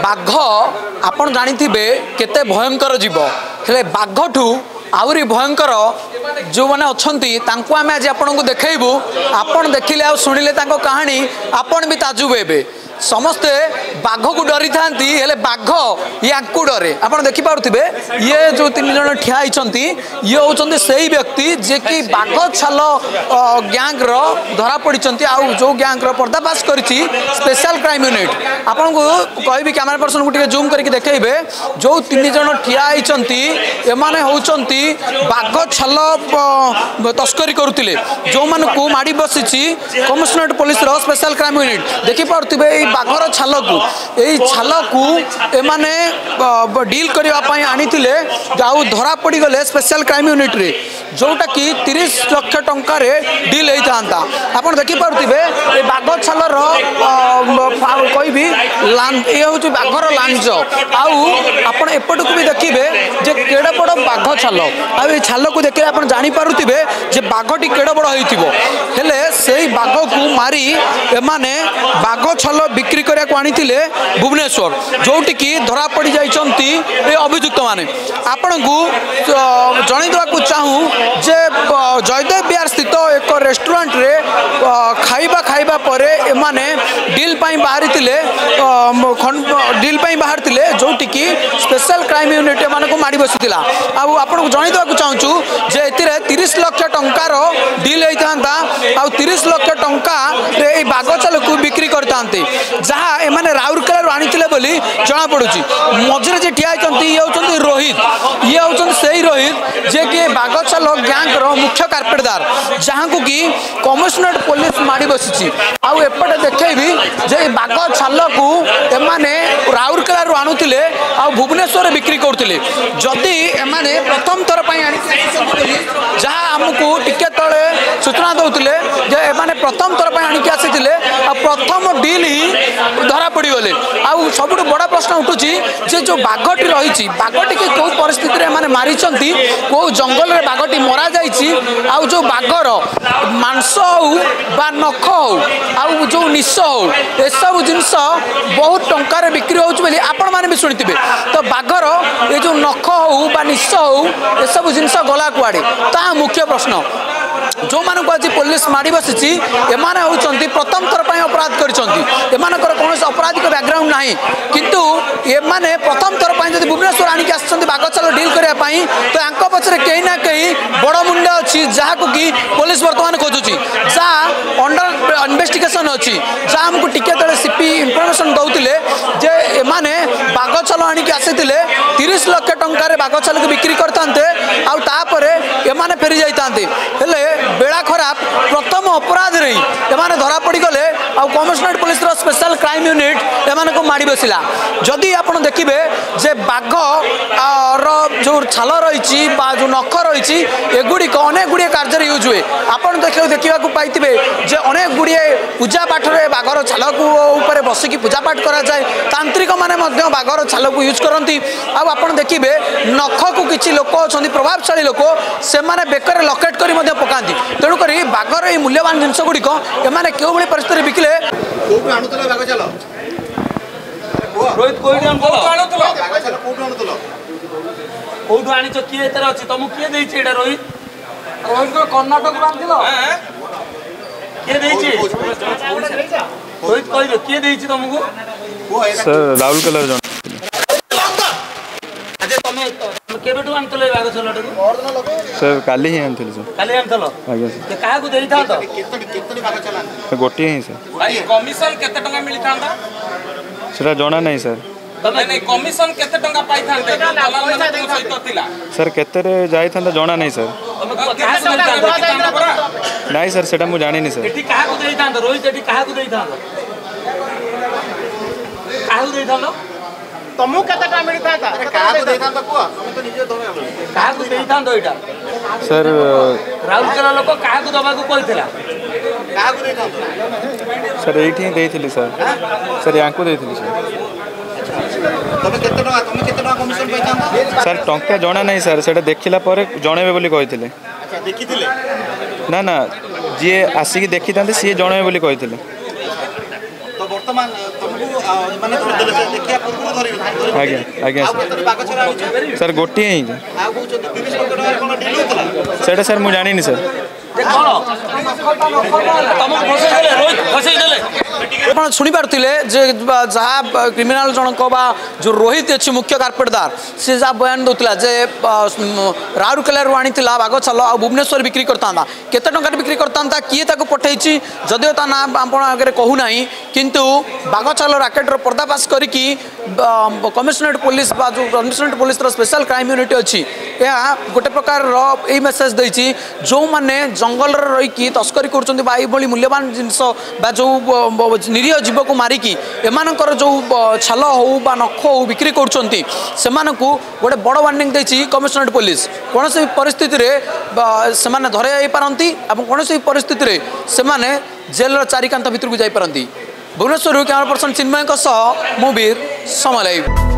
बाघ आपण जानिथिबे केते भयंकर जीव हेले बाघठू आउरी भयंकर जो मैंने अच्छा आम आज आपन को देखू आपन देखिले आ शुणिले कहानी आपन भी ताजुब हे समस्ते बाघ को डरी था बाघ या डरे आप देखिपे ये जो 3 जन ठिया ये होती से ही व्यक्ति जे कि बाघ छाल गैंग धरा पड़ी जो गैंग पर्दाफाश कर स्पेशल क्राइम यूनिट आपन को कहि कैमरा पर्सन को जूम करके देखेबे जो 3 जन ठिया एमाने होचंती बाघ छाल तस्करी करुले जो मान को माड़ी बसी commissionerate police special crime unit देखिपे बाघर छाल को एमाने डील करने आनी धरा पड़ गले स्पेशल क्राइम यूनिट रे जोटा कि 30 लाख टंका डील होता आप देखिपे बाघ छालर कहबी ये हूँ बाघर लांज आप एपट को भी देखिए जे केड़ बड़ बाघ छाल छाल को देखिए आप जानीपे जे बाघटी केड़ बड़ होले से बाघ को मारी एमाने बाघ छाल बिक्री करने को आनी भुवनेश्वर जोटि की धरा पड़ जाइए अभियुक्त मैंने आपण को जनईदेवा चाहूँ जे जयदेव बिहार स्थित एक रेस्टोरेंट रे खाइबा पर एमाने डील बाहरी जोटि की स्पेशल क्राइम यूनिट एम को माड़ी बसीला आपको जनईदेवा चाहूँ जे 30 लाख टंकार डील होता 30 लाख टंका बाघ चाल को बिक्री करते जहाँ एमाने राउरकेला आनी जना पड़ी मझे जे ठिया ये हूँ रोहित ये हूँ से ही रोहित जे कि बाघ छाल गैंग मुख्य कार्पेटदार जहाँ को कि कमिशनरेट पुलिस माड़ी बसी आउपटे देखेबी जे बाघ छाल को एमाने राउरकेला आणुले आ भुवनेश्वर बिक्री करते जदि एमाने प्रथम थर जहाँ आमको टिके तले सूचना दौले जे एमाने प्रथम थर आणिक आसी प्रथम डील ही धरा पड़गले आउ सब बड़ा प्रश्न उठुची जे जो बाघटी रही बाघटी की कौ परिस्थिति में मारी कौ जंगल में बाघटी मरा जाइए आउ जो बाघर मांस हो बा नख हो आउ जो निश हो एसबू जिनस बहुत टंकार बिक्री होली आपण मैंने भी शुणिथे तो बाघर ये जो नख हो बा निश हो एसबू जिनस गला कुआड़े ता मुख्य प्रश्न जो मानक आज पुलिस माड़ी बसी एमाने होचंती प्रथम थर पर अपराध कर कौन अपराधिक बैकग्राउंड ना किंतु एमाने प्रथम थर पर जब भुवनेश्वर आनिक आसछंती बाघ छाल डील करने तो यांक पछरे कहीं ना कहीं बड़ मुंडा अच्छी जहाँ को कि पुलिस बर्तमान खोजुची जहाँ अंडर इन्वेस्टिगेशन अच्छी जहाँ आमको टिके तले सीपी इनफर्मेशन दौले जे एमाने बाघ छाल आनिक आसी 30 लाख टंकार बाघ छाल को बिक्री करते आउे एमाने फेरी जाते बेड़ा खराब प्रथम अपराध रे एमाने धरा पड़ गले commissionerate police special crime unit एमाने को माड़ी बसिला जदि आप देखिए जे बाघ जो छाल रही जो नख रही एगुड़िक अनेक गुड़िए कार्य यूज हुए आपड़ देखा पाई जे अनेक गुड़िए पूजा पाठ में बाघर छाल को ऊपर बसिकी पूजा पाठ कराए तांत्रिक माने बाघर छाल को यूज करती आप देखिए नख को किसी लोक अच्छा प्रभावशाली लोक से बेकर लकेट कर पकाती तेणुक बाघर ये मूल्यवान जिनस गुड़िक एमाने क्यों भाई परिस्थिति बिकिले कौटू आनी किए अच्छी तुमको किए रोहित रोहित को कर्णाटक किए रोहित कह किए तुमको सर राहुल कलर केबेठू आनतले बाघ छालटा सर काली ही आनथले सर काली आनथलो आज्ञा सर काहा को देई था तो केतनी बाघ चलान गोटी ही सर भाई कमिशन केते टंका मिली थांदा सेटा जणा नहीं सर तमे नहीं कमिशन केते टंका पाई थांते दलाल माने तुम सहित थिला सर केते रे जाई थांदा जणा नहीं सर काहा को देई था नहीं सर सेटा मु जानि नहीं सर एठी काहा को देई था रोहित एठी काहा को देई था काहा को देई था तुमको केतेटा मिलता था काहा को देता को हम तो निजे दमे काहा को देई था एटा सर राहुल केला लोक काहा को दबा को कहितला काहा को देता सर एठी देइथिली सर यांको देइथिली सर तुम केते टका कमिशन पाइता सर टंका जणा नहीं सर सेटा देखिला पर जणेबे बोली कहिथिले अच्छा देखिथिले ना ना जी आसिक देखी सी जणेबे बोली कहिथिले तो वर्तमान तुम ମାନେ ଧରିଦେଲେ ସେ ଦେଖିବା ପୂର୍ବରୁ ଧରିବେ। ଆଜ୍ଞା ଆଜ୍ଞା ଆଉ କେତେ ବାଘ ଛେରା ଆଣିଛ? ସାର୍ ଗୋଟିଏ ହିଁ ଆଉ କହୁଛନ୍ତି 30 ଲକ୍ଷ ଟଙ୍କାର କ'ଣ ଡିଲ୍ ହଉଥିଲା? ସେଇଟା ସାର୍ ମୁଁ ଜାଣିନି ସାର୍। ଆପଣ ଶୁଣିପାରୁଥିଲେ ଯେ ଯାହା କ୍ରିମିନାଲ ଜଣକ ବା ଯେଉଁ ରୋହିତ ଅଛି ମୁଖ୍ୟ କାର୍ପେଟଦାର ସେ ଯାହା ବୟାନ ଦେଉଥିଲା ଯେ ରାଉରକେଲାରୁ ଆଣିଥିଲା ବାଘ ଛାଲ ଆଉ ଭୁବନେଶ୍ୱର ବିକ୍ରି କରିଥାନ୍ତା କେତେ ଟଙ୍କାରେ ବିକ୍ରି କରିଥାନ୍ତା କିଏ ତାକୁ ପଠେଇଛି ଯଦିଓ ତା ନାଁ ଆପଣ ଆଗରେ କହୁନାହିଁ କିନ୍ତୁ ବାଘ ଛାଲ ରାକେଟର ପର୍ଦ୍ଦାଫାଶ କରିକି କମିଶନରେଟ୍ ପୋଲିସ ବା ଯେଉଁ କମିଶନରେଟ୍ ପୋଲିସର ସ୍ପେଶାଲ କ୍ରାଇମ୍ ୟୁନିଟ୍ ଅଛି ଏହା ଗୋଟେ ପ୍ରକାରର ଏଇ ମେସେଜ ଦେଇଛି ଯେଉଁମାନେ ଜଙ୍ଗଲରେ ରହିକି ତସ୍କରୀ କରୁଛନ୍ତି ବା ଏଇଭଳି ମୂଲ୍ୟବାନ ଜିନିଷ ବା ଯେଉଁ ନିରୀହ ଜୀବକୁ ମାରିକି ଏମାନଙ୍କର ଯେଉଁ ଛାଲ ହେଉ ବା ନଖ ହେଉ ବିକ୍ରି କରୁଛନ୍ତି ସେମାନଙ୍କୁ ଗୋଟେ ବଡ଼ ୱାର୍ଣ୍ଣିଂ ଦେଇଛି କମିଶନରେଟ୍ ପୋଲିସ କୌଣସି ପରିସ୍ଥିତିରେ ସେମାନେ ଧରାଇ ଯାଇପାରନ୍ତି ଏବଂ କୌଣସି ପରିସ୍ଥିତିରେ ସେମାନେ ଜେଲର ଚାରିକାନ୍ଥ ଭିତରକୁ ଯାଇପାରନ୍ତି। ଭୁବନେଶ୍ୱରରୁ କ୍ୟାମେରା ପର୍ସନ ଚିନ୍ମୟଙ୍କ ସହ ମୁଁ ବୀର ସମୟ ଲାଇଭ୍।